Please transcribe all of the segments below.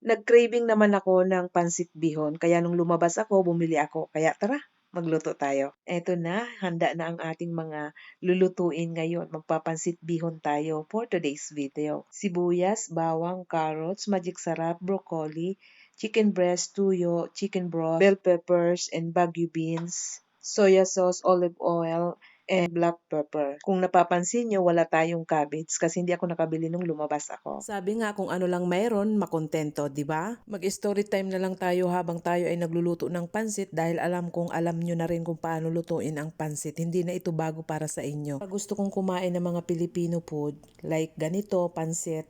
Nag-craving naman ako ng pansit bihon kaya nung lumabas ako, bumili ako. Kaya tara, magluto tayo. Eto na, handa na ang ating mga lulutuin ngayon. Magpapansit bihon tayo for today's video. Sibuyas, bawang, carrots, magic sarap, broccoli, chicken breast, tuyo, chicken broth, bell peppers, and bagu beans, soya sauce, olive oil, and black pepper. Kung napapansin nyo, wala tayong cabbage kasi hindi ako nakabili nung lumabas ako. Sabi nga kung ano lang mayroon, makontento, 'di ba? Mag-story time na lang tayo habang tayo ay nagluluto ng pansit dahil alam kong alam nyo na rin kung paano lutuin ang pansit. Hindi na ito bago para sa inyo. Pag gusto kong kumain ng mga Filipino food, like ganito, pansit,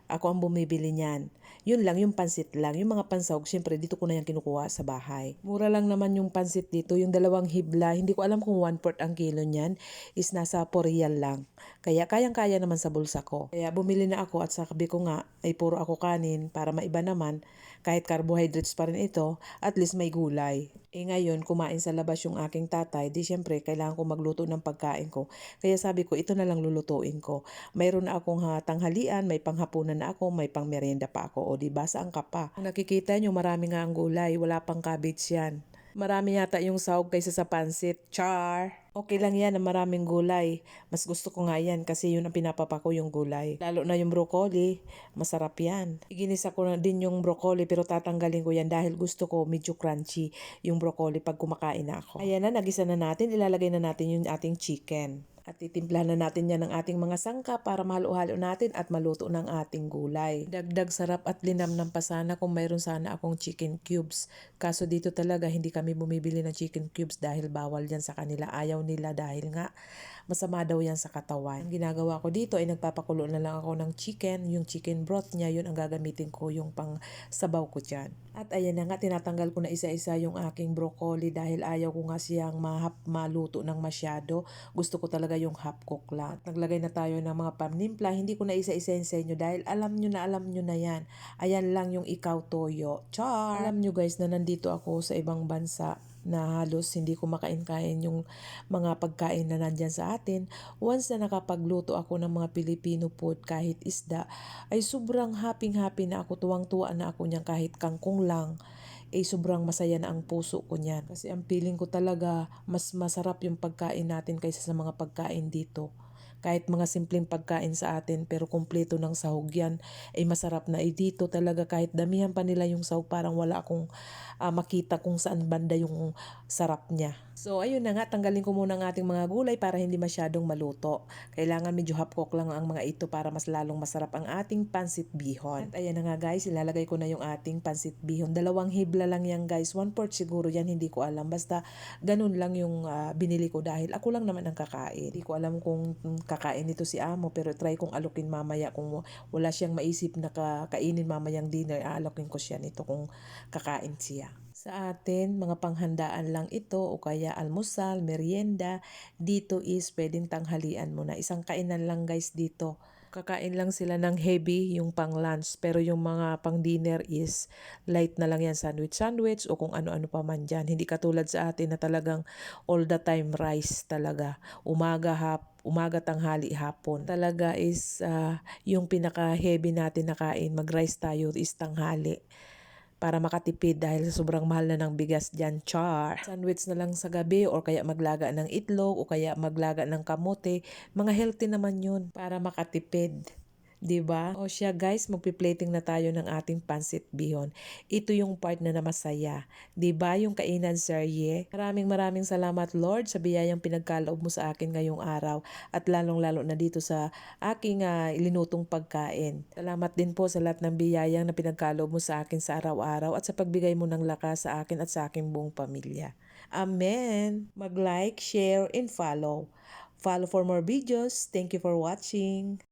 ako ang bumibili niyan. Yun lang, yung pansit lang. Yung mga pansahog, syempre dito ko na yan kinukuha sa bahay. Mura lang naman yung pansit dito. Yung dalawang hibla, hindi ko alam kung 1/4 ang kilo niyan, is nasa 4 real lang. Kaya kayang-kaya naman sa bulsa ko. Kaya bumili na ako at sabi ko nga, ay puro ako kanin para maiba naman. Kahit carbohydrates pa rin ito, at least may gulay. Ngayon, kumain sa labas yung aking tatay, di syempre kailangan ko magluto ng pagkain ko. Kaya sabi ko, ito na lang lulutuin ko. Mayroon na akong tanghalian, may panghapunan na ako, may pangmerienda pa ako. O di ba, saan ka pa? Kung nakikita nyo, marami nga ang gulay, wala pang cabbage yan. Marami yata yung sahog kaysa sa pansit. Char! Okay lang yan na maraming gulay. Mas gusto ko nga yan kasi yun ang pinapapako yung gulay. Lalo na yung broccoli, masarap yan. Iginisa ko na din yung broccoli pero tatanggalin ko yan dahil gusto ko medyo crunchy yung broccoli pag kumakain na ako. Ayan na, nagisa na natin. Ilalagay na natin yung ating chicken. At titimplahan na natin yan ng ating mga sangka para mahalo-halo natin at maluto ng ating gulay. Dagdag sarap at linamnam pa sana kung mayroon sana akong chicken cubes. Kaso dito talaga hindi kami bumibili ng chicken cubes dahil bawal yan sa kanila. Ayaw nila dahil nga masama daw yan sa katawan. Ang ginagawa ko dito ay nagpapakulo na lang ako ng chicken. Yung chicken broth niya, yun ang gagamitin ko yung pang sabaw ko dyan. At ayan na nga, tinatanggal ko na isa-isa yung aking broccoli dahil ayaw ko nga siyang maluto ng masyado. Gusto ko talaga yung half cook lang. At naglagay na tayo ng mga panimpla. Hindi ko na isa-isahin sa inyo dahil alam nyo na yan. Ayan lang yung ikaw toyo. Char! Alam nyo guys na nandito ako sa ibang bansa na halos hindi ko makain-kain yung mga pagkain na nandyan sa atin. Once na nakapagluto ako ng mga Filipino food kahit isda, ay sobrang happy-happy na ako, tuwang-tuwa na ako niyan kahit kangkong lang. Sobrang masaya na ang puso ko niyan. Kasi ang feeling ko talaga mas masarap yung pagkain natin kaysa sa mga pagkain dito. Kahit mga simpleng pagkain sa atin pero kumpleto ng sahog yan ay masarap na. Dito talaga kahit damihan pa nila yung sahog parang wala akong makita kung saan banda yung sarap niya. So ayun na nga, tanggalin ko muna ang ating mga gulay para hindi masyadong maluto. Kailangan medyo half cook lang ang mga ito para mas lalong masarap ang ating pansit bihon. At ayan na nga guys, ilalagay ko na yung ating pansit bihon. Dalawang hibla lang yan guys, 1/4 siguro yan, hindi ko alam. Basta ganun lang yung binili ko dahil ako lang naman ang kakain. Hindi ko alam kung kakain nito si amo pero try kong alukin mamaya kung wala siyang maisip na kakainin mamayang dinner, aalokin ko siya nito kung kakain siya. Sa atin, mga panghandaan lang ito o kaya almusal, merienda. Dito is pwedeng tanghalian mo na. Isang kainan lang guys dito. Kakain lang sila ng heavy yung pang lunch pero yung mga pang dinner is light na lang yan, sandwich o kung ano-ano pa man dyan. Hindi katulad sa atin na talagang all the time rice talaga. Umaga, tanghali, hapon. Talaga is yung pinaka-heavy natin na kain, mag-rice tayo is tanghali para makatipid dahil sa sobrang mahal na ng bigas dyan. Char! Sandwich na lang sa gabi or kaya maglaga ng itlog o kaya maglaga ng kamote. Mga healthy naman yun para makatipid. 'Di ba? O siya guys, magpi-plating na tayo ng ating pansit bihon. Ito yung part na namasaya. 'Di ba? Yung kainan serye. Maraming salamat Lord sa biyayang pinagkaloob mo sa akin ngayong araw at lalong-lalo na dito sa aking ilinutong pagkain. Salamat din po sa lahat ng biyayang na pinagkaloob mo sa akin sa araw-araw at sa pagbigay mo ng lakas sa akin at sa aking buong pamilya. Amen. Mag-like, share, and follow. Follow for more videos. Thank you for watching.